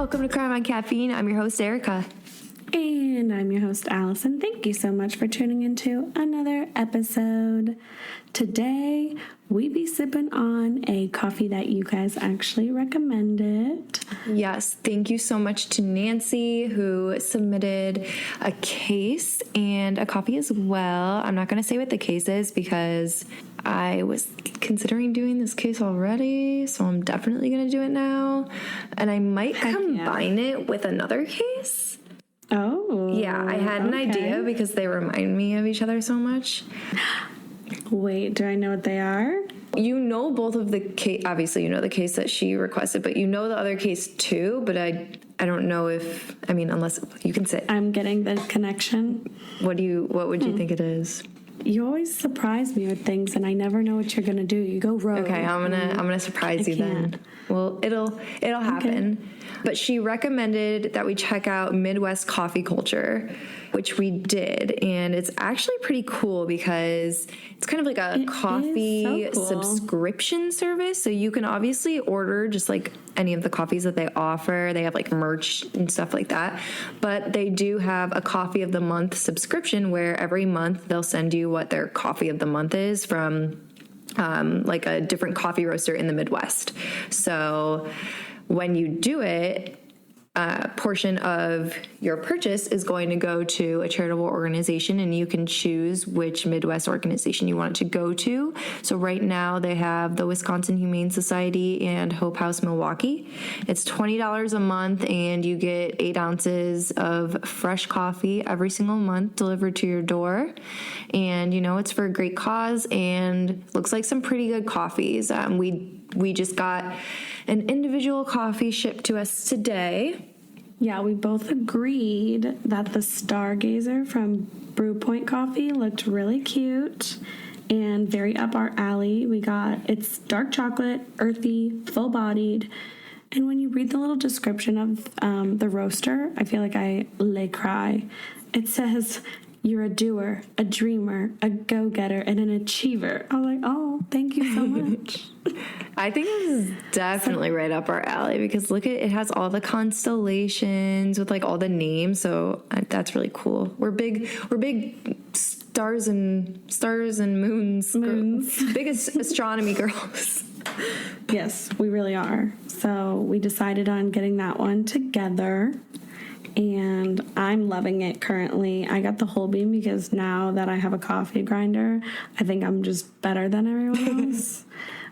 Welcome to Crime on Caffeine. I'm your host, Erica. And I'm your host, Allison. Thank you so much for tuning into another episode. Today, we be sipping on a coffee that you guys actually recommended. Yes, thank you so much to Nancy, who submitted a case and a coffee as well. I'm not going to say what the case is because I was considering doing this case already, so I'm definitely going to do it now. And I might combine it with another case. Oh. Yeah, I had an idea because they remind me of each other so much. Wait, do I know what they are? You know both of the case, obviously you know the case that she requested, but you know the other case too, but I don't know if, I mean, unless you can say. I'm getting the connection. What would you think it is? You always surprise me with things and I never know what you're going to do. You go rogue. Okay, I'm gonna surprise you then. Well, it'll happen. Okay. But she recommended that we check out Midwest coffee culture, which we did, and it's actually pretty cool because it's kind of like a coffee subscription service. So you can obviously order just like any of the coffees that they offer. They have like merch and stuff like that. But they do have a coffee of the month subscription where every month they'll send you what their coffee of the month is from like a different coffee roaster in the Midwest. So when you do it, a portion of your purchase is going to go to a charitable organization, and you can choose which Midwest organization you want it to go to. So right now they have the Wisconsin Humane Society and Hope House Milwaukee. It's $20 a month, and you get 8 ounces of fresh coffee every single month delivered to your door. And, you know, it's for a great cause and looks like some pretty good coffees. We just got an individual coffee shipped to us today. Yeah, we both agreed that the Stargazer from Brew Point Coffee looked really cute and very up our alley. It's dark chocolate, earthy, full-bodied. And when you read the little description of the roaster, I feel like I lay cry. It says, "You're a doer, a dreamer, a go-getter, and an achiever." I was like, oh, thank you so much. I think this is definitely right up our alley because look at it has all the constellations with like all the names, so that's really cool. We're big stars and moons. Biggest astronomy girls. Yes, we really are. So we decided on getting that one together. And I'm loving it currently. I got the whole bean because now that I have a coffee grinder, I think I'm just better than everyone else.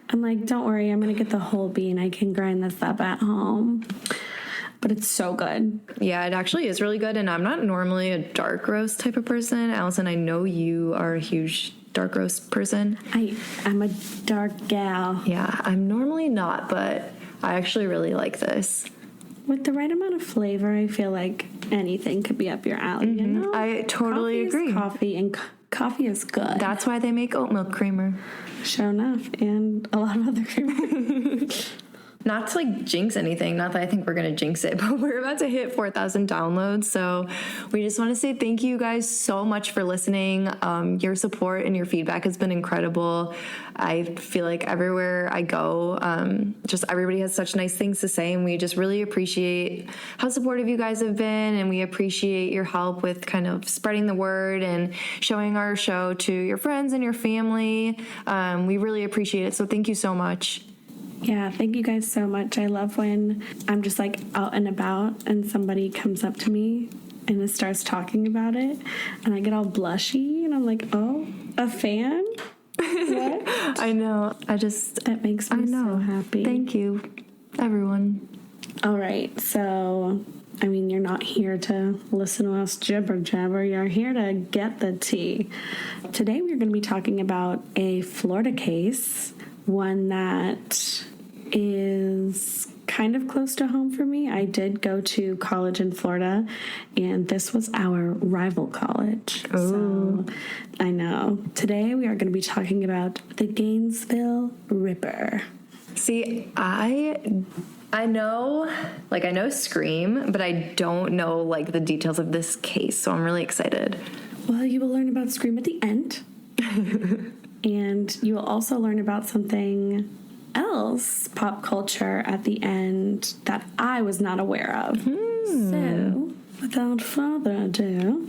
I'm like, don't worry, I'm going to get the whole bean. I can grind this up at home. But it's so good. Yeah, it actually is really good. And I'm not normally a dark roast type of person. Allison, I know you are a huge dark roast person. I'm a dark gal. Yeah, I'm normally not, but I actually really like this. With the right amount of flavor, I feel like anything could be up your alley, you know? I totally agree. Coffee, and coffee is good. That's why they make oat milk creamer. Sure enough, and a lot of other creamer. Not to like jinx anything, not that I think we're going to jinx it, but we're about to hit 4,000 downloads. So we just want to say thank you guys so much for listening. Your support and your feedback has been incredible. I feel like everywhere I go, just everybody has such nice things to say, and we just really appreciate how supportive you guys have been, and we appreciate your help with kind of spreading the word and showing our show to your friends and your family. We really appreciate it. So thank you so much. Yeah, thank you guys so much. I love when I'm just like out and about and somebody comes up to me and it starts talking about it and I get all blushy and I'm like, oh, a fan? What? I know. That makes me so happy. Thank you, everyone. All right. So, I mean, you're not here to listen to us jibber jabber. You're here to get the tea. Today we're going to be talking about a Florida case, one that is kind of close to home for me. I did go to college in Florida, and this was our rival college. Oh. So I know. Today we are going to be talking about the Gainesville Ripper. See, I know Scream, but I don't know like the details of this case, so I'm really excited. Well, you will learn about Scream at the end. And you will also learn about something else pop culture at the end that I was not aware of. So, without further ado,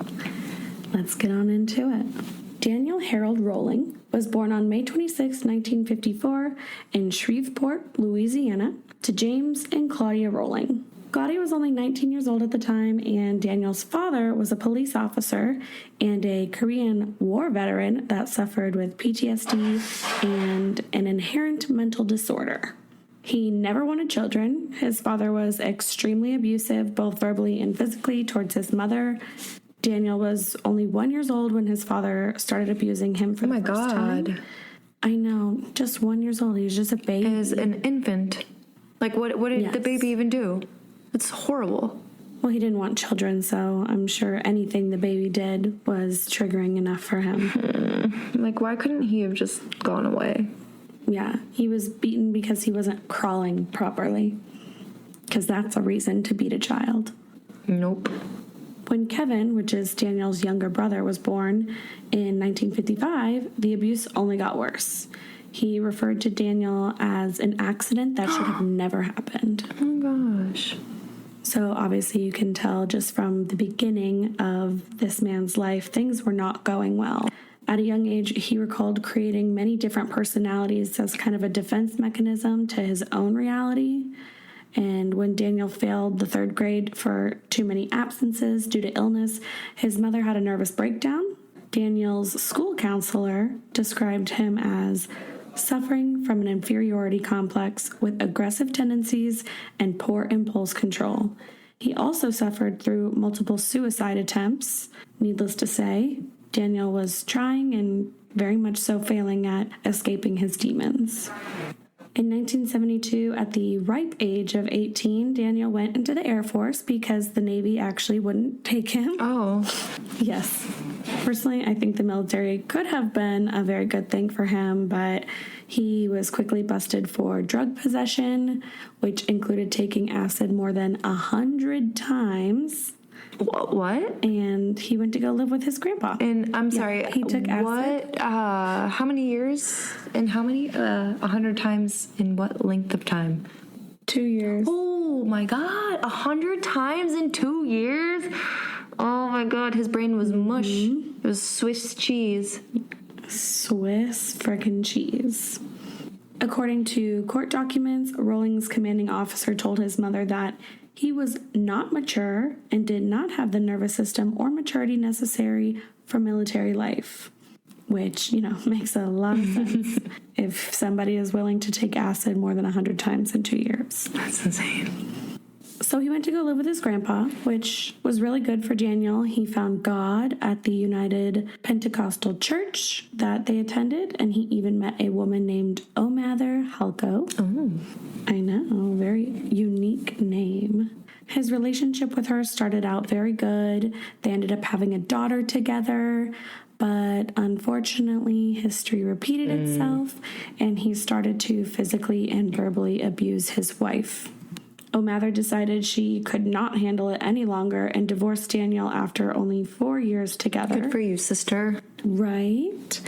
let's get on into it. Daniel Harold Rowling was born on May 26, 1954 in Shreveport, Louisiana, to James and Claudia Rowling. Claudia was only 19 years old at the time, and Daniel's father was a police officer and a Korean War veteran that suffered with PTSD and an inherent mental disorder. He never wanted children. His father was extremely abusive, both verbally and physically, towards his mother. Daniel was only 1 year old when his father started abusing him for the first time. I know, just 1 year old. He was just a baby. As an infant. Like, what did the baby even do? It's horrible. Well, he didn't want children, so I'm sure anything the baby did was triggering enough for him. Like, why couldn't he have just gone away? Yeah, he was beaten because he wasn't crawling properly. Because that's a reason to beat a child. Nope. When Kevin, which is Daniel's younger brother, was born in 1955, the abuse only got worse. He referred to Daniel as an accident that should have never happened. Oh my gosh. So obviously you can tell just from the beginning of this man's life, things were not going well. At a young age, he recalled creating many different personalities as kind of a defense mechanism to his own reality. And when Daniel failed the third grade for too many absences due to illness, his mother had a nervous breakdown. Daniel's school counselor described him as suffering from an inferiority complex with aggressive tendencies and poor impulse control. He also suffered through multiple suicide attempts. Needless to say, Daniel was trying and very much so failing at escaping his demons. In 1972, at the ripe age of 18, Daniel went into the Air Force because the Navy actually wouldn't take him. Oh. Yes. Personally, I think the military could have been a very good thing for him, but he was quickly busted for drug possession, which included taking acid more than 100 times. What? And he went to go live with his grandpa. And I'm sorry, he took acid. What? How many years? And how many? 100 times in what length of time? 2 years. Oh my God, 100 times in 2 years? Oh my God, his brain was mush. It was Swiss cheese. Swiss frickin' cheese. According to court documents, Rowling's commanding officer told his mother that he was not mature and did not have the nervous system or maturity necessary for military life, which, makes a lot of sense if somebody is willing to take acid more than 100 times in 2 years. That's insane. So he went to go live with his grandpa, which was really good for Daniel. He found God at the United Pentecostal Church that they attended, and he even met a woman named Omather Halko. Oh. I know, very unique name. His relationship with her started out very good. They ended up having a daughter together, but unfortunately, history repeated itself, and he started to physically and verbally abuse his wife. Omather decided she could not handle it any longer and divorced Daniel after only 4 years together. Good for you, sister. Right.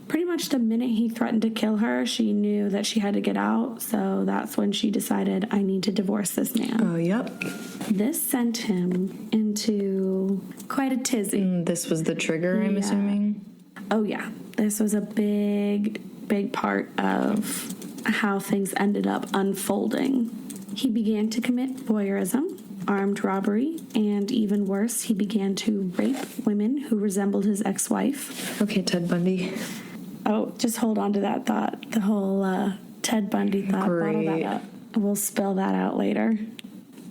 Pretty much the minute he threatened to kill her, she knew that she had to get out, so that's when she decided, I need to divorce this man. Oh, yep. This sent him into quite a tizzy. This was the trigger, I'm assuming? Oh, yeah. This was a big part of how things ended up unfolding. He began to commit voyeurism, armed robbery, and even worse, he began to rape women who resembled his ex-wife. Okay, Ted Bundy. Oh, just hold on to that thought. The whole Ted Bundy thought. Great. Bottle that up. We'll spill that out later.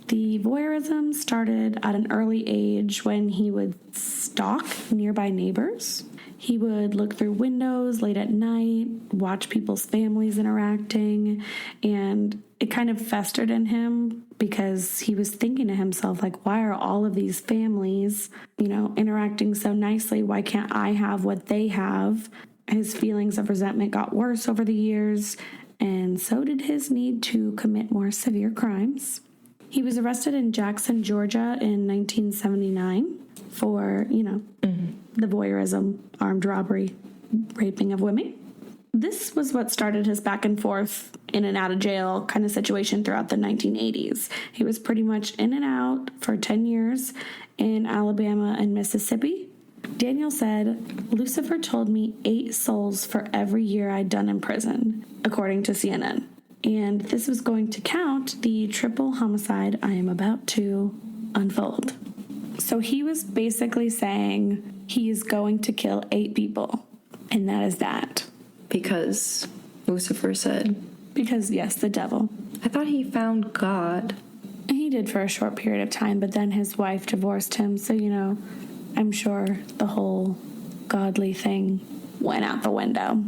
The voyeurism started at an early age when he would stalk nearby neighbors. He would look through windows late at night, watch people's families interacting, and it kind of festered in him because he was thinking to himself, like, why are all of these families, interacting so nicely? Why can't I have what they have? His feelings of resentment got worse over the years, and so did his need to commit more severe crimes. He was arrested in Jackson, Georgia in 1979 for, the voyeurism, armed robbery, raping of women. This was what started his back and forth in and out of jail kind of situation throughout the 1980s. He was pretty much in and out for 10 years in Alabama and Mississippi. Daniel said, Lucifer told me 8 souls for every year I'd done in prison, according to CNN. And this was going to count the triple homicide I am about to unfold. So he was basically saying he is going to kill 8 people. And that is that. Because Lucifer said. Because, yes, the devil. I thought he found God. He did for a short period of time, but then his wife divorced him. So, I'm sure the whole godly thing went out the window.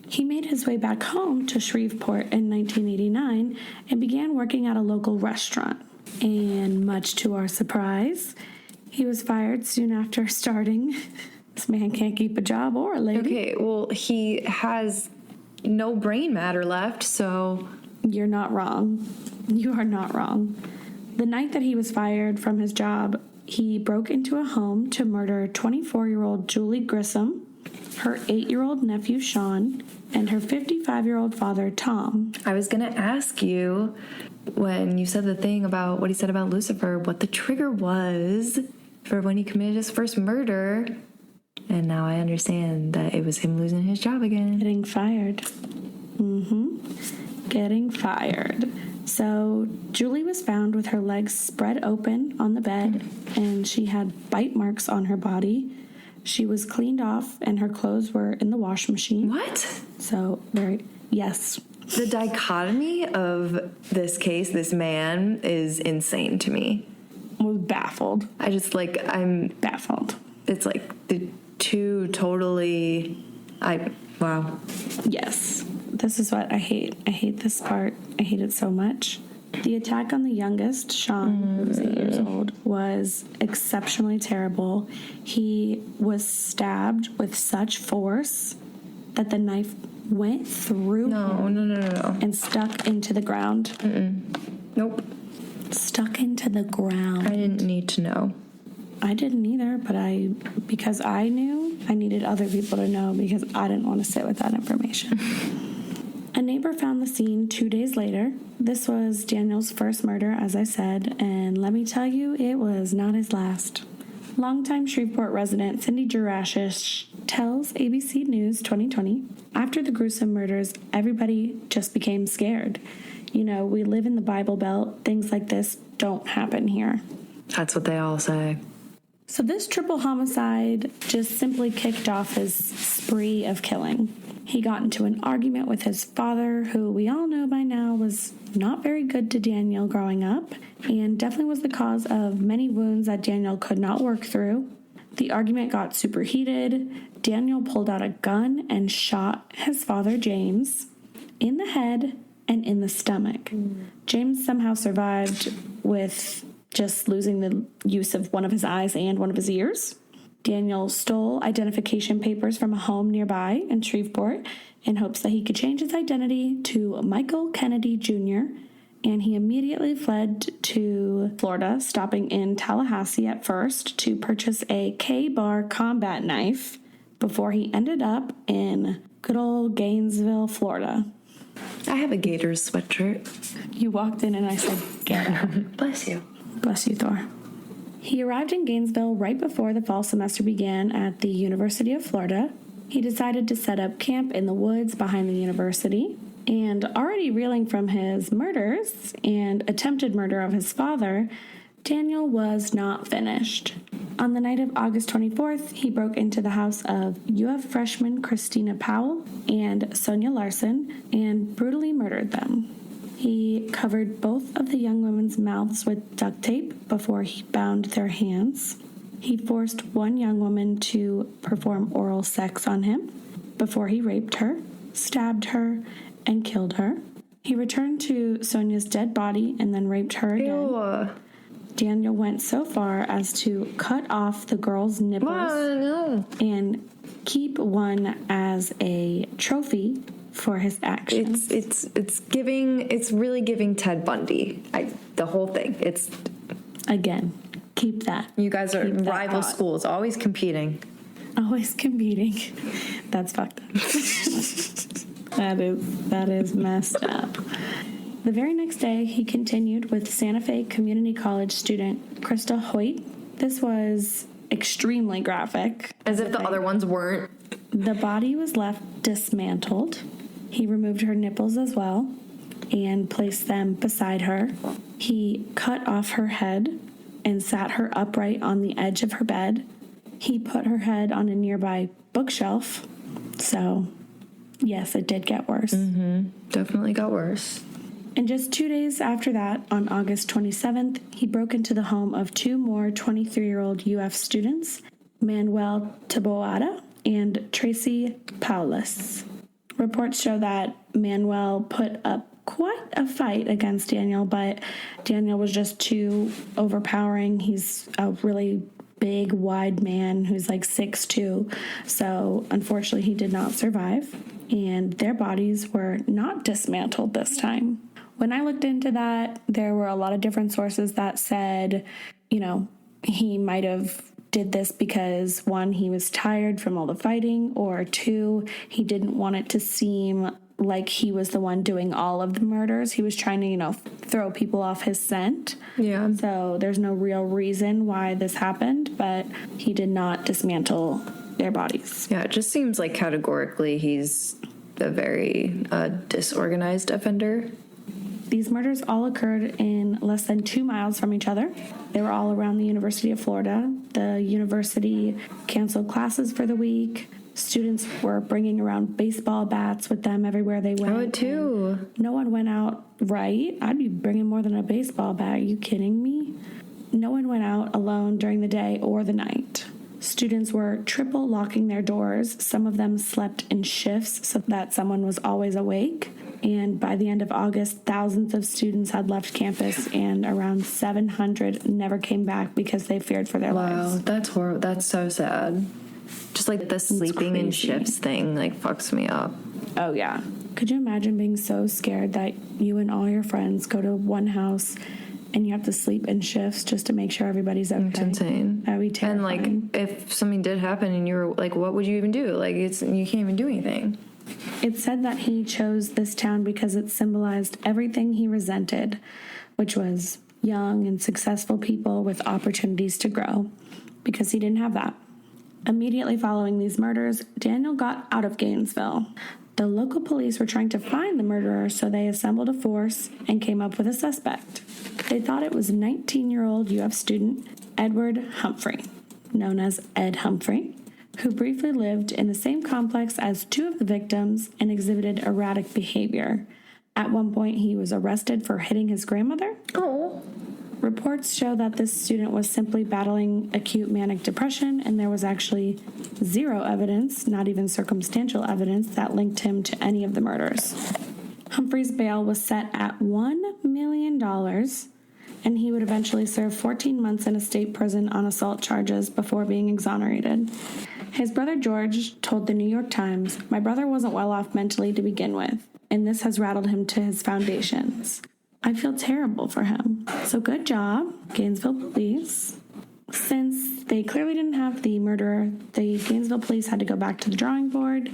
He made his way back home to Shreveport in 1989 and began working at a local restaurant. And much to our surprise, he was fired soon after starting. This man can't keep a job or a lady. Okay, well, he has no brain matter left, so... You're not wrong. You are not wrong. The night that he was fired from his job, he broke into a home to murder 24-year-old Julie Grissom, her 8-year-old nephew Sean, and her 55-year-old father Tom. I was going to ask you, when you said the thing about what he said about Lucifer, what the trigger was for when he committed his first murder. And now I understand that it was him losing his job again. Getting fired. Getting fired. So Julie was found with her legs spread open on the bed, and she had bite marks on her body. She was cleaned off, and her clothes were in the wash machine. What? So, yes. The dichotomy of this case, this man, is insane to me. Was baffled. I'm baffled. It's like the two totally, wow. Yes. This is what I hate. I hate this part. I hate it so much. The attack on the youngest, Sean, who was 8 years old, was exceptionally terrible. He was stabbed with such force that the knife went through him. No. And stuck into the ground. Nope. Stuck into the ground. I didn't need to know. I didn't either, but because I knew, I needed other people to know because I didn't want to sit with that information. A neighbor found the scene 2 days later. This was Daniel's first murder, as I said, and let me tell you, it was not his last. Longtime Shreveport resident Cindy Jurashish tells ABC News 2020, after the gruesome murders, everybody just became scared. We live in the Bible Belt. Things like this don't happen here. That's what they all say. So this triple homicide just simply kicked off his spree of killing. He got into an argument with his father, who we all know by now was not very good to Daniel growing up, and definitely was the cause of many wounds that Daniel could not work through. The argument got super heated. Daniel pulled out a gun and shot his father, James, in the head and in the stomach. James somehow survived with just losing the use of one of his eyes and one of his ears. Daniel stole identification papers from a home nearby in Shreveport in hopes that he could change his identity to Michael Kennedy Jr., and he immediately fled to Florida, stopping in Tallahassee at first to purchase a K-bar combat knife before he ended up in good old Gainesville, Florida. I have a Gators sweatshirt. You walked in and I said, get out. Bless you. Bless you, Thor. He arrived in Gainesville right before the fall semester began at the University of Florida. He decided to set up camp in the woods behind the university. And already reeling from his murders and attempted murder of his father, Daniel was not finished. On the night of August 24th, he broke into the house of UF freshman Christina Powell and Sonia Larson and brutally murdered them. He covered both of the young women's mouths with duct tape before he bound their hands. He forced one young woman to perform oral sex on him before he raped her, stabbed her, and killed her. He returned to Sonia's dead body and then raped her again. Ew. Daniel went so far as to cut off the girl's nipples and keep one as a trophy for his actions. It's really giving Ted Bundy. The whole thing. It's again, keep that. You guys are rival schools, always competing. Always competing. That's fucked up. That is messed up. The very next day, he continued with Santa Fe Community College student Krista Hoyt. This was extremely graphic. As if the other ones weren't. The body was left dismantled. He removed her nipples as well and placed them beside her. He cut off her head and sat her upright on the edge of her bed. He put her head on a nearby bookshelf. So, yes, it did get worse. Definitely got worse. And just 2 days after that, on August 27th, he broke into the home of two more 23-year-old UF students, Manuel Taboada and Tracy Paulus. Reports show that Manuel put up quite a fight against Daniel, but Daniel was just too overpowering. He's a really big, wide man who's like 6'2". So unfortunately, he did not survive. And their bodies were not dismantled this time. When I looked into that, there were a lot of different sources that said, he might have did this because, one, he was tired from all the fighting, or two, he didn't want it to seem like he was the one doing all of the murders. He was trying to, throw people off his scent. Yeah. So there's no real reason why this happened, but he did not dismantle their bodies. Yeah, it just seems like categorically he's a very disorganized offender. These murders all occurred in less than 2 miles from each other. They were all around the University of Florida. The university canceled classes for the week. Students were bringing around baseball bats with them everywhere they went. I would too. No one went out, right? I'd be bringing more than a baseball bat. Are you kidding me? No one went out alone during the day or the night. Students were triple locking their doors. Some of them slept in shifts so that someone was always awake. And by the end of August, thousands of students had left campus, and around 700 never came back because they feared for their lives. Wow, that's horrible. That's so sad. Just like the sleeping in shifts thing, fucks me up. Oh, yeah. Could you imagine being so scared that you and all your friends go to one house and you have to sleep in shifts just to make sure everybody's okay? It's insane. That'd be terrifying. And, if something did happen and you were, what would you even do? You can't even do anything. It's said that he chose this town because it symbolized everything he resented, which was young and successful people with opportunities to grow, because he didn't have that. Immediately following these murders, Daniel got out of Gainesville. The local police were trying to find the murderer, so they assembled a force and came up with a suspect. They thought it was 19-year-old UF student Edward Humphrey, known as Ed Humphrey, who briefly lived in the same complex as two of the victims and exhibited erratic behavior. At one point, he was arrested for hitting his grandmother. Oh. Reports show that this student was simply battling acute manic depression, and there was actually zero evidence, not even circumstantial evidence, that linked him to any of the murders. Humphrey's bail was set at $1 million, and he would eventually serve 14 months in a state prison on assault charges before being exonerated. His brother George told the New York Times, "My brother wasn't well off mentally to begin with, and this has rattled him to his foundations. I feel terrible for him." So good job, Gainesville police. Since they clearly didn't have the murderer, the Gainesville police had to go back to the drawing board.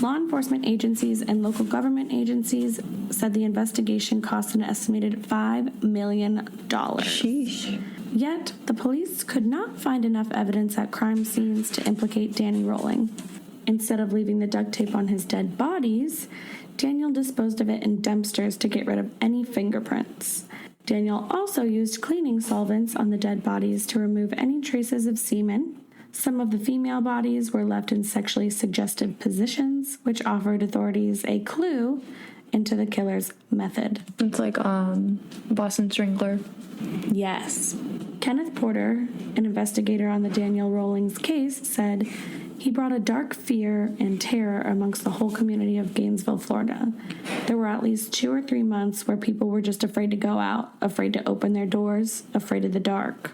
Law enforcement agencies and local government agencies said the investigation cost an estimated $5 million. Sheesh. Yet, the police could not find enough evidence at crime scenes to implicate Danny Rolling. Instead of leaving the duct tape on his dead bodies, Daniel disposed of it in dumpsters to get rid of any fingerprints. Daniel also used cleaning solvents on the dead bodies to remove any traces of semen. Some of the female bodies were left in sexually suggestive positions, which offered authorities a clue into the killer's method. It's like Boston Strangler. Yes. Kenneth Porter, an investigator on the Daniel Rollings case, said he brought a dark fear and terror amongst the whole community of Gainesville, Florida. There were at least 2 or 3 months where people were just afraid to go out, afraid to open their doors, afraid of the dark.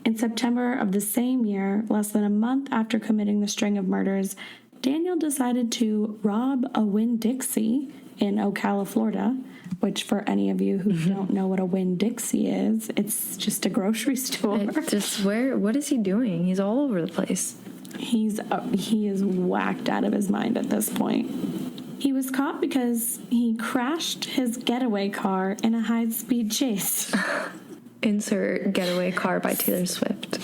In September of the same year, less than a month after committing the string of murders, Daniel decided to rob a Winn-Dixie in Ocala, Florida, which for any of you who don't know what a Winn-Dixie is, it's just a grocery store. What is he doing? He's all over the place. He is whacked out of his mind at this point. He was caught because he crashed his getaway car in a high-speed chase. Insert Getaway Car by Taylor Swift.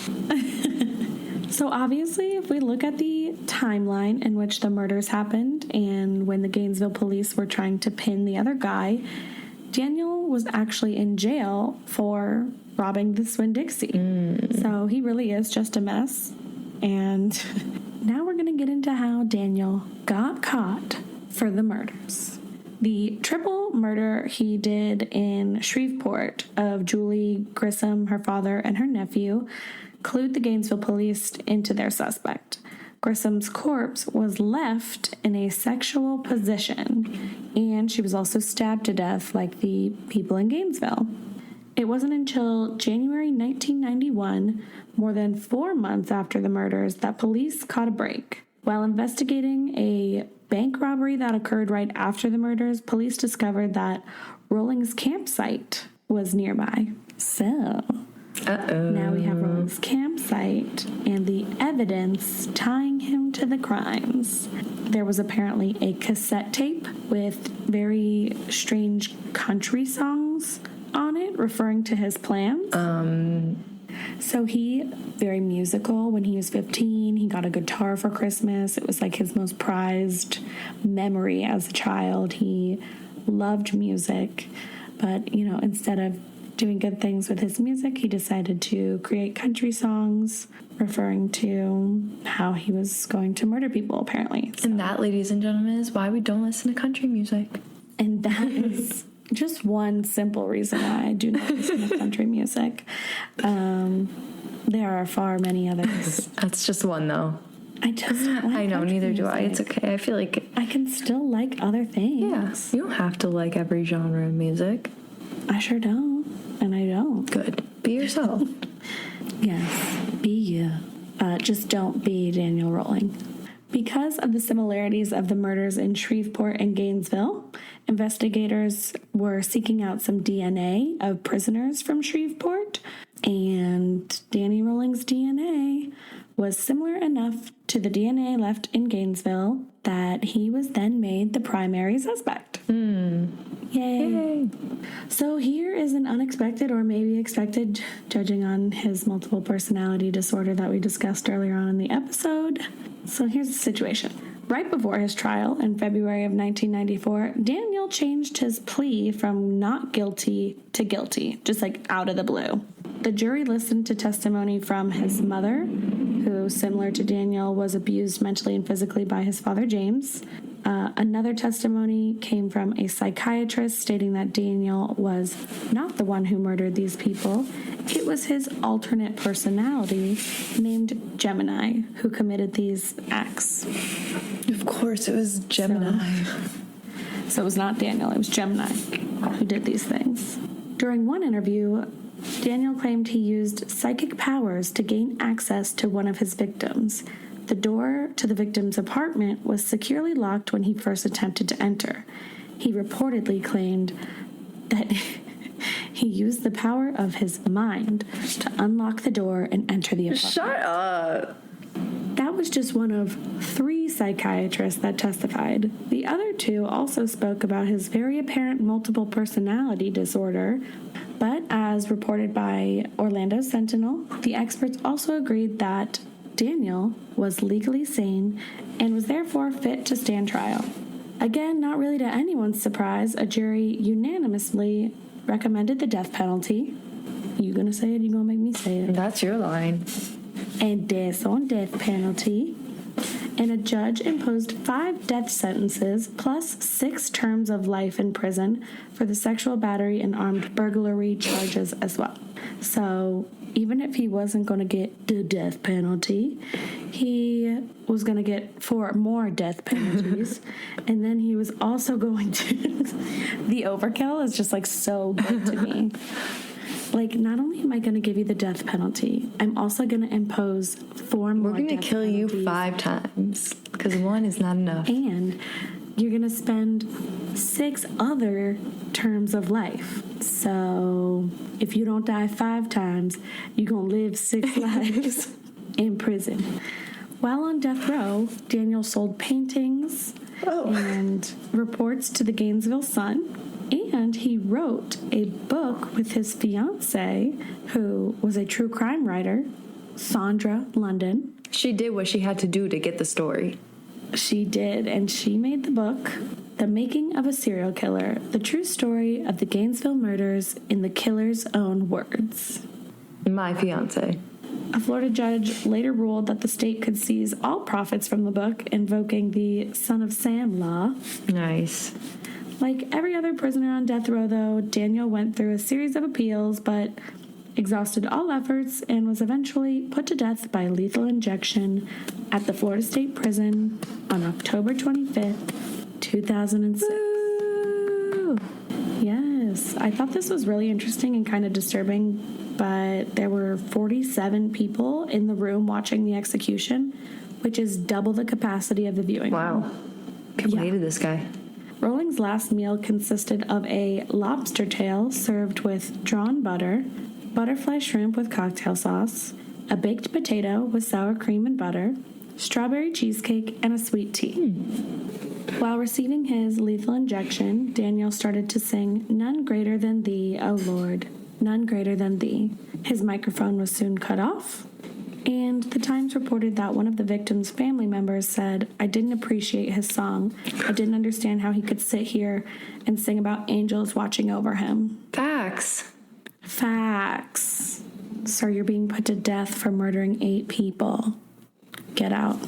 So obviously, if we look at the timeline in which the murders happened and when the Gainesville police were trying to pin the other guy, Daniel was actually in jail for robbing the Winn-Dixie. So he really is just a mess. And now we're going to get into how Daniel got caught for the murders. The triple murder he did in Shreveport of Julie Grissom, her father, and her nephew clued the Gainesville police into their suspect. Grissom's corpse was left in a sexual position, and she was also stabbed to death like the people in Gainesville. It wasn't until January 1991, more than 4 months after the murders, that police caught a break. While investigating a bank robbery that occurred right after the murders, police discovered that Rolling's campsite was nearby. So, now we have Rolling's campsite and the evidence tying him to the crimes. There was apparently a cassette tape with very strange country songs on it, referring to his plans. So he, very musical, when he was 15, he got a guitar for Christmas. It was like his most prized memory as a child. He loved music, but, instead of doing good things with his music, he decided to create country songs referring to how he was going to murder people, apparently. So. And that, ladies and gentlemen, is why we don't listen to country music. And that is just one simple reason why I do not listen to country music. There are far many others. That's just one, though. I just don't like I know, neither music. do I. It's okay. I feel like... I can still like other things. Yeah, you don't have to like every genre of music. I sure don't. And I don't. Good. Be yourself. Yes, be you. Just don't be Daniel Rolling. Because of the similarities of the murders in Shreveport and Gainesville, investigators were seeking out some DNA of prisoners from Shreveport, and Danny Rolling's DNA was similar enough to the DNA left in Gainesville that he was then made the primary suspect. Yay. So here is an unexpected, or maybe expected, judging on his multiple personality disorder that we discussed earlier on in the episode. So here's the situation. Right before his trial in February of 1994, Daniel changed his plea from not guilty to guilty, just like out of the blue. The jury listened to testimony from his mother, who, similar to Daniel, was abused mentally and physically by his father, James. Another testimony came from a psychiatrist stating that Daniel was not the one who murdered these people. It was his alternate personality named Gemini who committed these acts. Of course, it was Gemini. So it was not Daniel, it was Gemini who did these things. During one interview, Daniel claimed he used psychic powers to gain access to one of his victims. The door to the victim's apartment was securely locked when he first attempted to enter. He reportedly claimed that he used the power of his mind to unlock the door and enter the apartment. Shut up. That was just one of 3 psychiatrists that testified. The other 2 also spoke about his very apparent multiple personality disorder, but as reported by Orlando Sentinel, the experts also agreed that Daniel was legally sane and was therefore fit to stand trial. Again, not really to anyone's surprise, a jury unanimously recommended the death penalty. You gonna say it? You gonna make me say it? That's your line. And death on death penalty. And a judge imposed 5 death sentences plus 6 terms of life in prison for the sexual battery and armed burglary charges as well. So even if he wasn't going to get the death penalty, he was going to get 4 more death penalties. And then he was also going to... The overkill is just like so good to me. Like, not only am I going to give you the death penalty, I'm also going to impose 4 more. We're going to kill you 5 times because 1 is not enough. And you're going to spend 6 other terms of life. So if you don't die 5 times, you're going to live 6 lives in prison. While on death row, Daniel sold paintings and reports to the Gainesville Sun. And he wrote a book with his fiancée, who was a true crime writer, Sandra London. She did what she had to do to get the story. She did, and she made the book, The Making of a Serial Killer, the true story of the Gainesville murders in the killer's own words. My fiance. A Florida judge later ruled that the state could seize all profits from the book, invoking the Son of Sam law. Nice. Like every other prisoner on death row, though, Daniel went through a series of appeals, but exhausted all efforts and was eventually put to death by lethal injection at the Florida State Prison on October 25th, 2006. Woo! Yes, I thought this was really interesting and kind of disturbing, but there were 47 people in the room watching the execution, which is double the capacity of the viewing room. Wow. People hated this guy. Rolling's last meal consisted of a lobster tail served with drawn butter, butterfly shrimp with cocktail sauce, a baked potato with sour cream and butter, strawberry cheesecake, and a sweet tea. While receiving his lethal injection, Daniel started to sing "None Greater Than Thee, O Lord, None Greater Than Thee." His microphone was soon cut off, and the Times reported that one of the victim's family members said, "I didn't appreciate his song. I didn't understand how he could sit here and sing about angels watching over him." Facts. Facts. Sir, you're being put to death for murdering 8 people. Get out.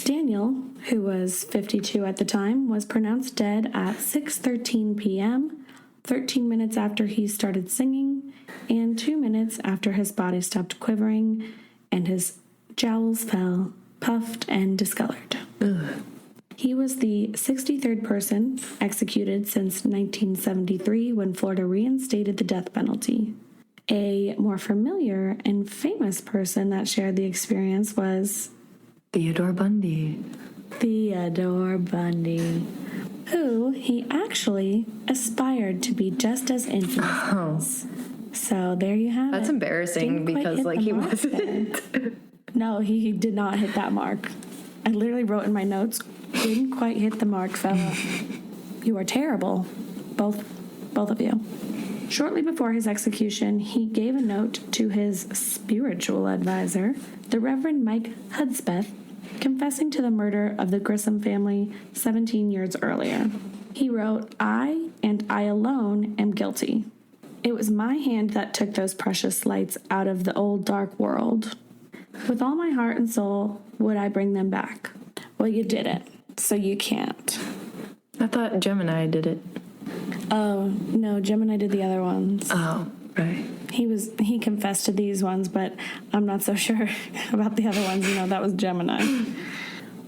Daniel, who was 52 at the time, was pronounced dead at 6:13 p.m., 13 minutes after he started singing, and 2 minutes after his body stopped quivering and his jowls fell, puffed and discolored. Ugh. He was the 63rd person executed since 1973 when Florida reinstated the death penalty. A more familiar and famous person that shared the experience was Theodore Bundy. Theodore Bundy, who he actually aspired to be just as infamous as. So there you have it. That's embarrassing Didn't quite because, hit like, the he mark wasn't. there. No, he did not hit that mark. I literally wrote in my notes, "Didn't quite hit the mark, fella. You are terrible. Both of you." Shortly before his execution, he gave a note to his spiritual advisor, the Reverend Mike Hudspeth, confessing to the murder of the Grissom family 17 years earlier. He wrote, "I, and I alone, am guilty. It was my hand that took those precious lights out of the old dark world. With all my heart and soul, would I bring them back? Well, you didn't, so you can't." I thought Gemini did it. Oh, no, Gemini did the other ones. Oh, right. He confessed to these ones, but I'm not so sure about the other ones. That was Gemini.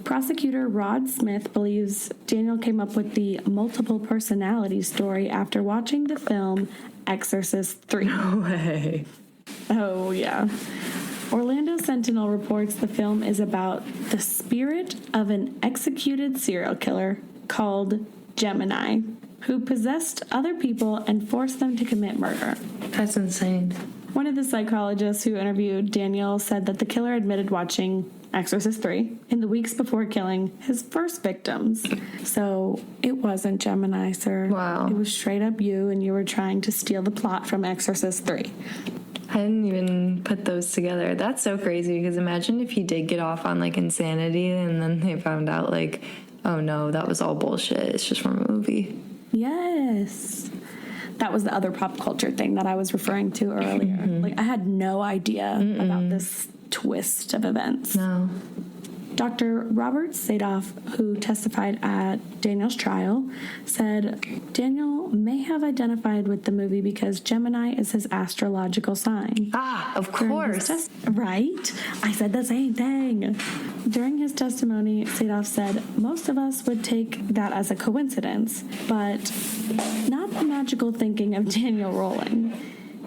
Prosecutor Rod Smith believes Daniel came up with the multiple personality story after watching the film Exorcist 3. No way. Oh, yeah. Orlando Sentinel reports the film is about the spirit of an executed serial killer called Gemini, who possessed other people and forced them to commit murder. That's insane. One of the psychologists who interviewed Daniel said that the killer admitted watching Exorcist 3 in the weeks before killing his first victims. So it wasn't Gemini, sir. Wow. It was straight up you, and you were trying to steal the plot from Exorcist 3. I didn't even put those together. That's so crazy because imagine if he did get off on like insanity and then they found out like, oh no, that was all bullshit. It's just from a movie. Yes. That was the other pop culture thing that I was referring to earlier. Mm-hmm. Like, I had no idea about this twist of events. No. Dr. Robert Sadoff, who testified at Daniel's trial, said Daniel may have identified with the movie because Gemini is his astrological sign. Ah, of During his course. Right? I said the same thing. During his testimony, Sadoff said, "Most of us would take that as a coincidence, but not the magical thinking of Daniel Rowling.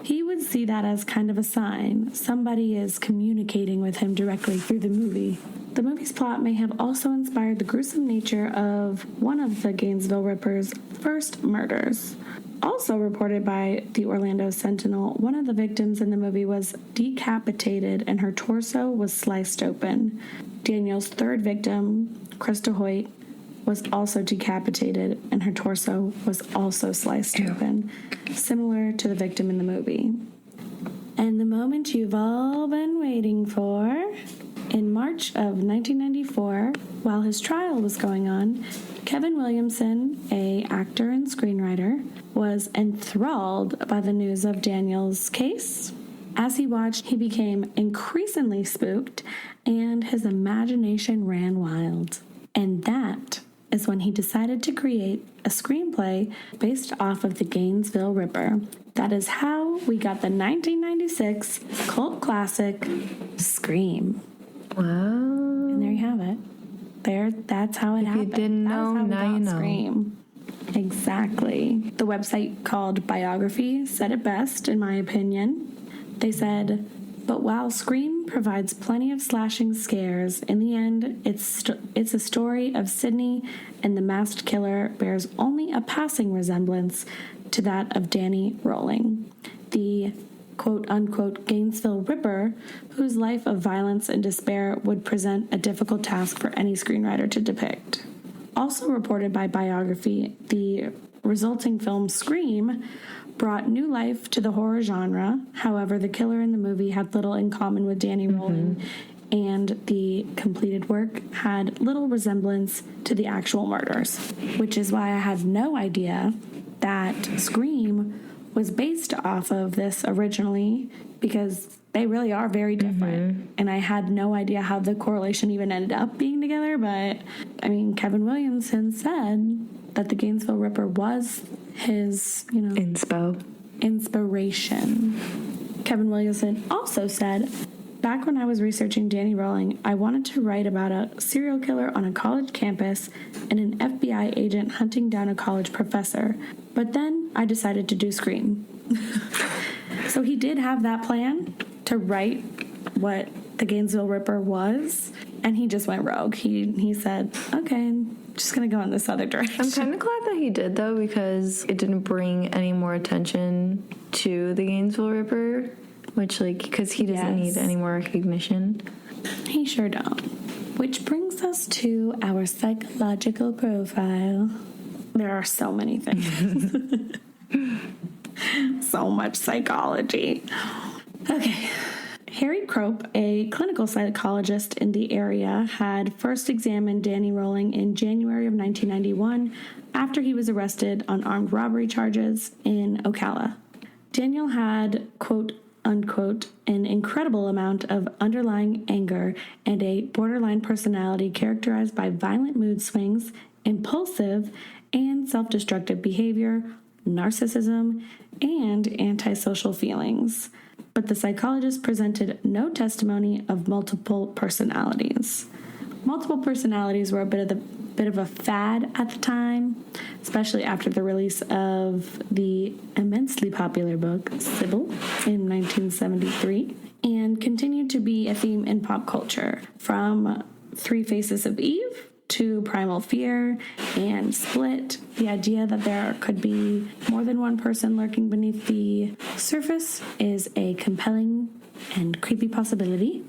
He would see that as kind of a sign. Somebody is communicating with him directly through the movie." The movie's plot may have also inspired the gruesome nature of one of the Gainesville Ripper's first murders. Also reported by the Orlando Sentinel, one of the victims in the movie was decapitated and her torso was sliced open. Daniel's third victim, Krista Hoyt, was also decapitated, and her torso was also sliced open, similar to the victim in the movie. And the moment you've all been waiting for, in March of 1994, while his trial was going on, Kevin Williamson, an actor and screenwriter, was enthralled by the news of Daniel's case. As he watched, he became increasingly spooked, and his imagination ran wild. And that is when he decided to create a screenplay based off of the Gainesville Ripper. That is how we got the 1996 cult classic, Scream. Wow. And there you have it. That's how it happened. If you didn't know, now you know. Scream. Exactly. The website called Biography said it best, in my opinion. They said, but while Scream provides plenty of slashing scares, in the end, it's a story of Sidney, and the masked killer bears only a passing resemblance to that of Danny Rolling, the quote-unquote Gainesville Ripper, whose life of violence and despair would present a difficult task for any screenwriter to depict. Also reported by Biography, the resulting film Scream brought new life to the horror genre. However, the killer in the movie had little in common with Danny Rolling, and the completed work had little resemblance to the actual murders, which is why I had no idea that Scream was based off of this originally, because they really are very different. And I had no idea how the correlation even ended up being together, but I mean, Kevin Williamson said that the Gainesville Ripper was his, inspiration. Kevin Williamson also said, back when I was researching Danny Rolling, I wanted to write about a serial killer on a college campus and an FBI agent hunting down a college professor. But then I decided to do Scream. So he did have that plan to write what the Gainesville Ripper was, and he just went rogue. He said, okay, I'm just going to go in this other direction. I'm kind of glad that he did, though, because it didn't bring any more attention to the Gainesville Ripper, which, because he doesn't need any more recognition. He sure don't. Which brings us to our psychological profile. There are so many things. So much psychology. Okay. Harry Crope, a clinical psychologist in the area, had first examined Danny Rolling in January of 1991 after he was arrested on armed robbery charges in Ocala. Daniel had, quote, unquote, an incredible amount of underlying anger and a borderline personality characterized by violent mood swings, impulsive and self-destructive behavior, narcissism, and antisocial feelings. But the psychologist presented no testimony of multiple personalities. Multiple personalities were a bit of a fad at the time, especially after the release of the immensely popular book Sybil in 1973, and continued to be a theme in pop culture, from Three Faces of Eve to Primal Fear and Split. The idea that there could be more than one person lurking beneath the surface is a compelling and creepy possibility.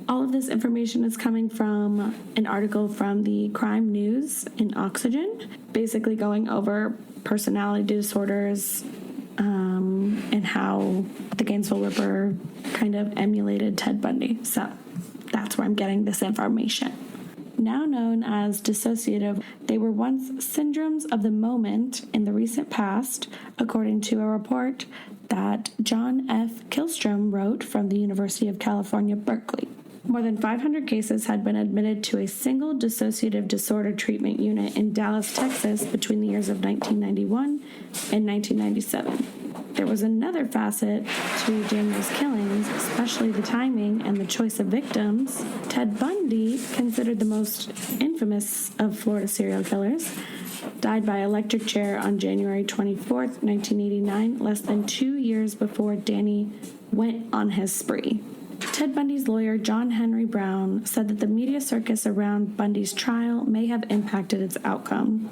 All of this information is coming from an article from the Crime News in Oxygen, basically going over personality disorders and how the Gainesville Ripper kind of emulated Ted Bundy. So that's where I'm getting this information. Now known as dissociative, they were once syndromes of the moment in the recent past, according to a report that John F. Killstrom wrote from the University of California, Berkeley. More than 500 cases had been admitted to a single dissociative disorder treatment unit in Dallas, Texas between the years of 1991 and 1997. There was another facet to Daniel's killings, especially the timing and the choice of victims. Ted Bundy, considered the most infamous of Florida serial killers, died by electric chair on January 24th, 1989, less than 2 years before Danny went on his spree. Ted Bundy's lawyer, John Henry Brown, said that the media circus around Bundy's trial may have impacted its outcome.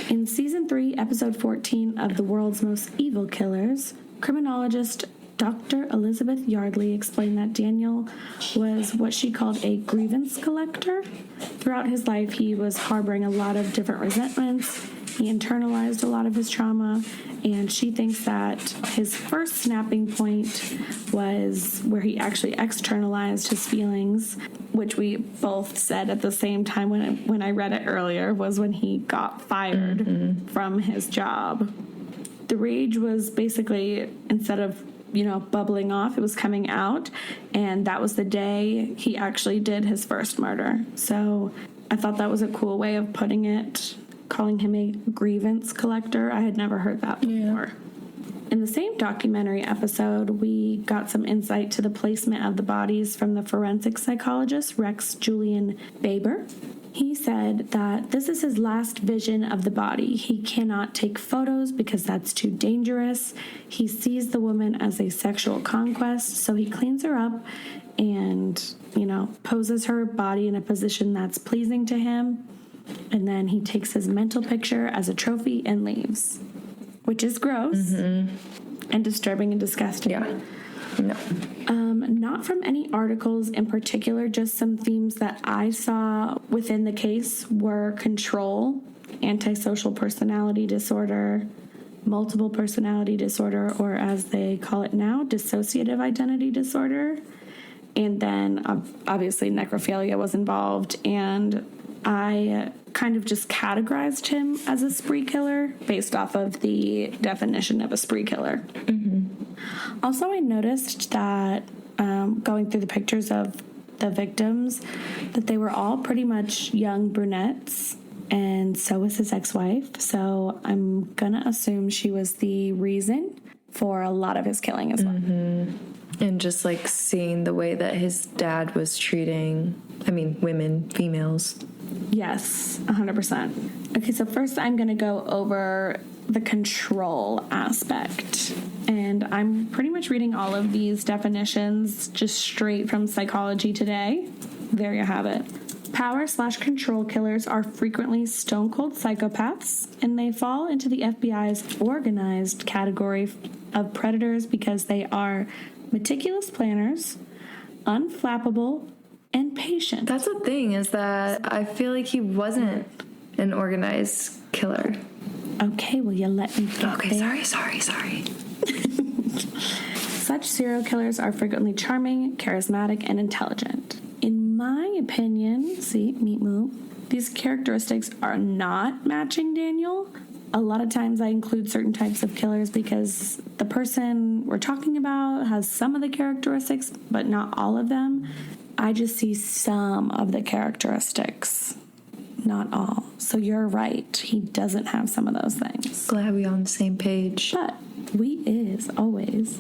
In Season 3, Episode 14 of The World's Most Evil Killers, criminologist Dr. Elizabeth Yardley explained that Daniel was what she called a grievance collector. Throughout his life, he was harboring a lot of different resentments. He internalized a lot of his trauma, and she thinks that his first snapping point was where he actually externalized his feelings, which we both said at the same time when I read it earlier, was when he got fired from his job. The rage was basically, instead of bubbling off, it was coming out, and that was the day he actually did his first murder. So I thought that was a cool way of putting it, calling him a grievance collector. I had never heard that before. In the same documentary episode, we got some insight to the placement of the bodies from the forensic psychologist Rex Julian Baber. He said that this is his last vision of the body. He cannot take photos because that's too dangerous. He sees the woman as a sexual conquest, so he cleans her up and, poses her body in a position that's pleasing to him. And then he takes his mental picture as a trophy and leaves, which is gross and disturbing and disgusting. Yeah. No. Not from any articles in particular, just some themes that I saw within the case were control, antisocial personality disorder, multiple personality disorder, or as they call it now, dissociative identity disorder. And then obviously necrophilia was involved, and I kind of just categorized him as a spree killer based off of the definition of a spree killer. Also, I noticed that going through the pictures of the victims, that they were all pretty much young brunettes, and so was his ex-wife. So I'm gonna assume she was the reason for a lot of his killing as well. And just like seeing the way that his dad was treating, women, females. Yes, 100%. Okay, so first I'm going to go over the control aspect. And I'm pretty much reading all of these definitions just straight from Psychology Today. There you have it. Power/control killers are frequently stone-cold psychopaths, and they fall into the FBI's organized category of predators because they are meticulous planners, unflappable, and patient. That's the thing, is that I feel like he wasn't an organized killer. Okay, will you let me get there? Sorry. Such serial killers are frequently charming, charismatic, and intelligent. In my opinion, these characteristics are not matching Daniel. A lot of times I include certain types of killers because the person we're talking about has some of the characteristics, but not all of them. I just see some of the characteristics, not all. So you're right. He doesn't have some of those things. Glad we're on the same page. But we is always.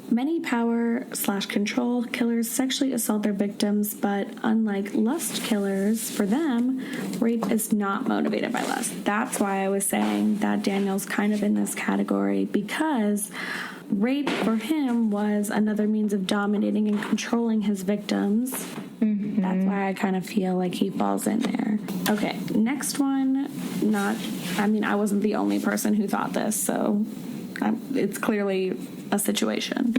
Many power/control killers sexually assault their victims, but unlike lust killers, for them, rape is not motivated by lust. That's why I was saying that Daniel's kind of in this category, because rape for him was another means of dominating and controlling his victims. That's why I kind of feel like he falls in there. Okay, next one. I wasn't the only person who thought this, so it's clearly a situation.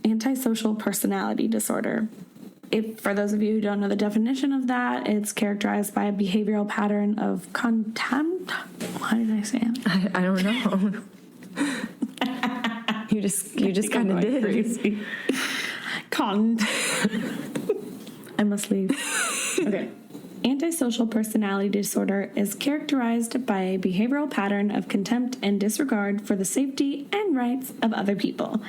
Antisocial personality disorder. For those of you who don't know the definition of that, it's characterized by a behavioral pattern of contempt. Why did I say it? I don't know. You just kind of did. Crazy. I must leave. Okay. Antisocial personality disorder is characterized by a behavioral pattern of contempt and disregard for the safety and rights of other people,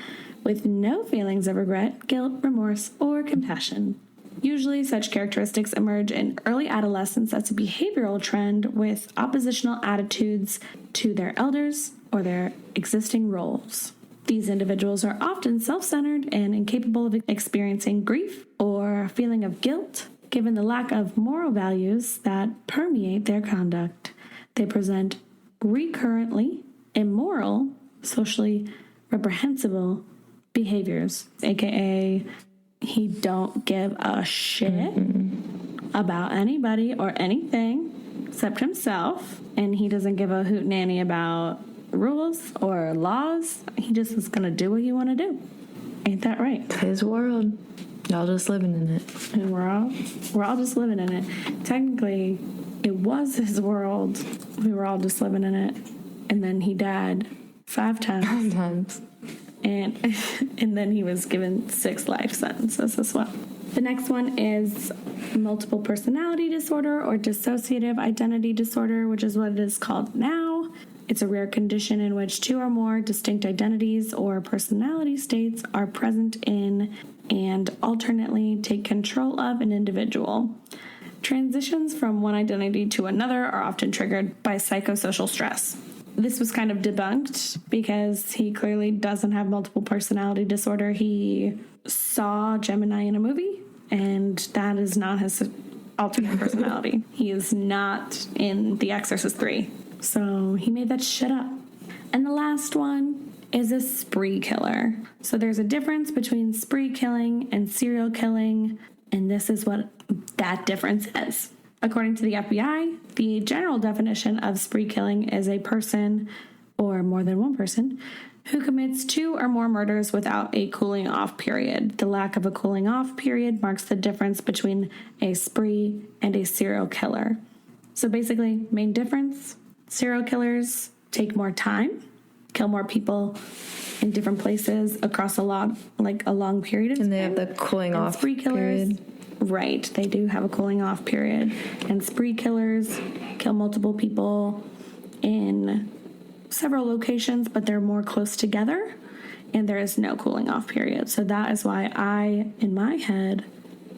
with no feelings of regret, guilt, remorse, or compassion. Usually, such characteristics emerge in early adolescence as a behavioral trend with oppositional attitudes to their elders or their existing roles. These individuals are often self-centered and incapable of experiencing grief or a feeling of guilt, given the lack of moral values that permeate their conduct. They present recurrently immoral, socially reprehensible behaviors, aka he don't give a shit about anybody or anything except himself, and he doesn't give a hootenanny about rules or laws. He just is gonna do what you want to do. Ain't that right? It's his world. Y'all just living in it. And we're all just living in it. Technically, it was his world. We were all just living in it. And then he died 5 times. 5 times. And then he was given 6 life sentences as well. The next one is multiple personality disorder or dissociative identity disorder, which is what it is called now. It's a rare condition in which 2 or more distinct identities or personality states are present in and alternately take control of an individual. Transitions from one identity to another are often triggered by psychosocial stress. This was kind of debunked because he clearly doesn't have multiple personality disorder. He saw Gemini in a movie, and that is not his alternate personality. He is not in The Exorcist 3. So he made that shit up. And the last one is a spree killer. So there's a difference between spree killing and serial killing, and this is what that difference is. According to the FBI, the general definition of spree killing is a person, or more than one person, who commits 2 or more murders without a cooling off period. The lack of a cooling off period marks the difference between a spree and a serial killer. So basically, main difference, serial killers take more time, kill more people in different places across a long period of time. And they have the cooling off spree killers, period. Right, they do have a cooling off period. And spree killers kill multiple people in several locations, but they're more close together, and there is no cooling off period. So that is why I, in my head,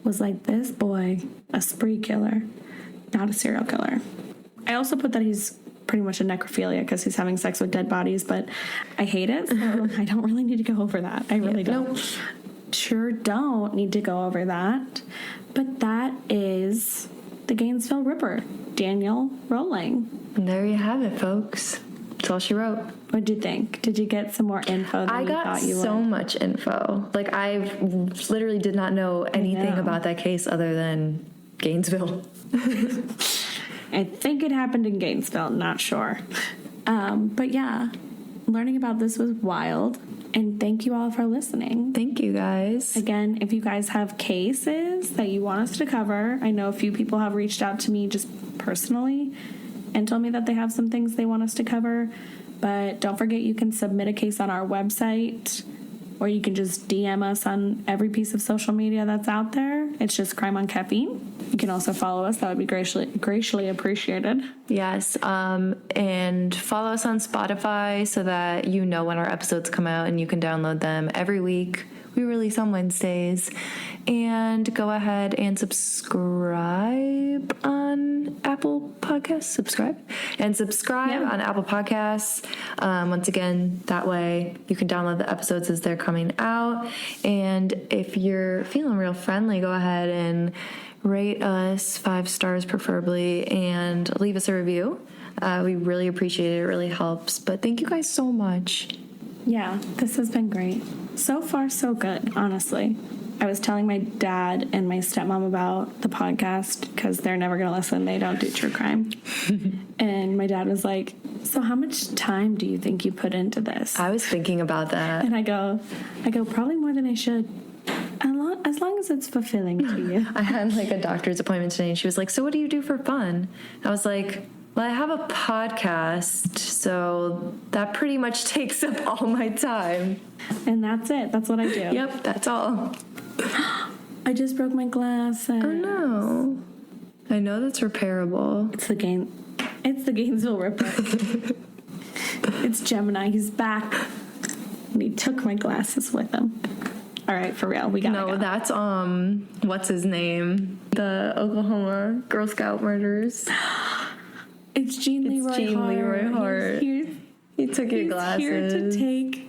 was like, this boy, a spree killer, not a serial killer. I also put that he's pretty much a necrophilia because he's having sex with dead bodies, but I hate it, so I don't really need to go over that. I really don't. Nope. Sure don't need to go over that. But that is the Gainesville Ripper, Daniel Rowling. And there you have it, folks. That's all she wrote. What did you think? Did you get some more info than you thought you would? I got so much info. Like, I literally did not know anything about that case other than Gainesville. I think it happened in Gainesville, not sure. But yeah, learning about this was wild. And thank you all for listening. Thank you, guys. Again, if you guys have cases that you want us to cover, I know a few people have reached out to me just personally and told me that they have some things they want us to cover. But don't forget, you can submit a case on our website, or you can just DM us on every piece of social media that's out there. It's just Crime on Caffeine. You can also follow us. That would be graciously appreciated. Yes. And follow us on Spotify so that you know when our episodes come out and you can download them every week. We release on Wednesdays. And go ahead and subscribe on Apple Podcasts. Subscribe on Apple Podcasts. Once again, that way you can download the episodes as they're coming out. And if you're feeling real friendly, go ahead and rate us 5 stars preferably and leave us a review. We really appreciate it. It really helps. But thank you guys so much. Yeah, this has been great. So far, so good, honestly. I was telling my dad and my stepmom about the podcast because they're never going to listen. They don't do true crime. And my dad was like, so how much time do you think you put into this? I was thinking about that. And I go, probably more than I should. As long as it's fulfilling to you. I had like a doctor's appointment today and she was like, so what do you do for fun? I was like, well, I have a podcast, so that pretty much takes up all my time. And that's it. That's what I do. Yep, that's all. I just broke my glasses. Oh no. I know that's repairable. It's the Gainesville Ripper. It's Gemini. He's back. And he took my glasses with him. All right, for real. We gotta go. No, that's what's his name? The Oklahoma Girl Scout murderers. It's Gene Leroy Hart. He took your glasses. He's here to take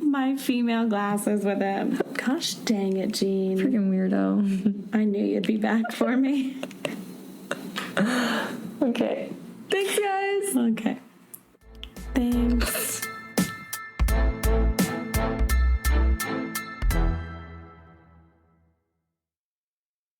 my female glasses with him. Gosh dang it, Gene. Freaking weirdo. I knew you'd be back for me. Okay. Thanks, guys. Okay. Thanks.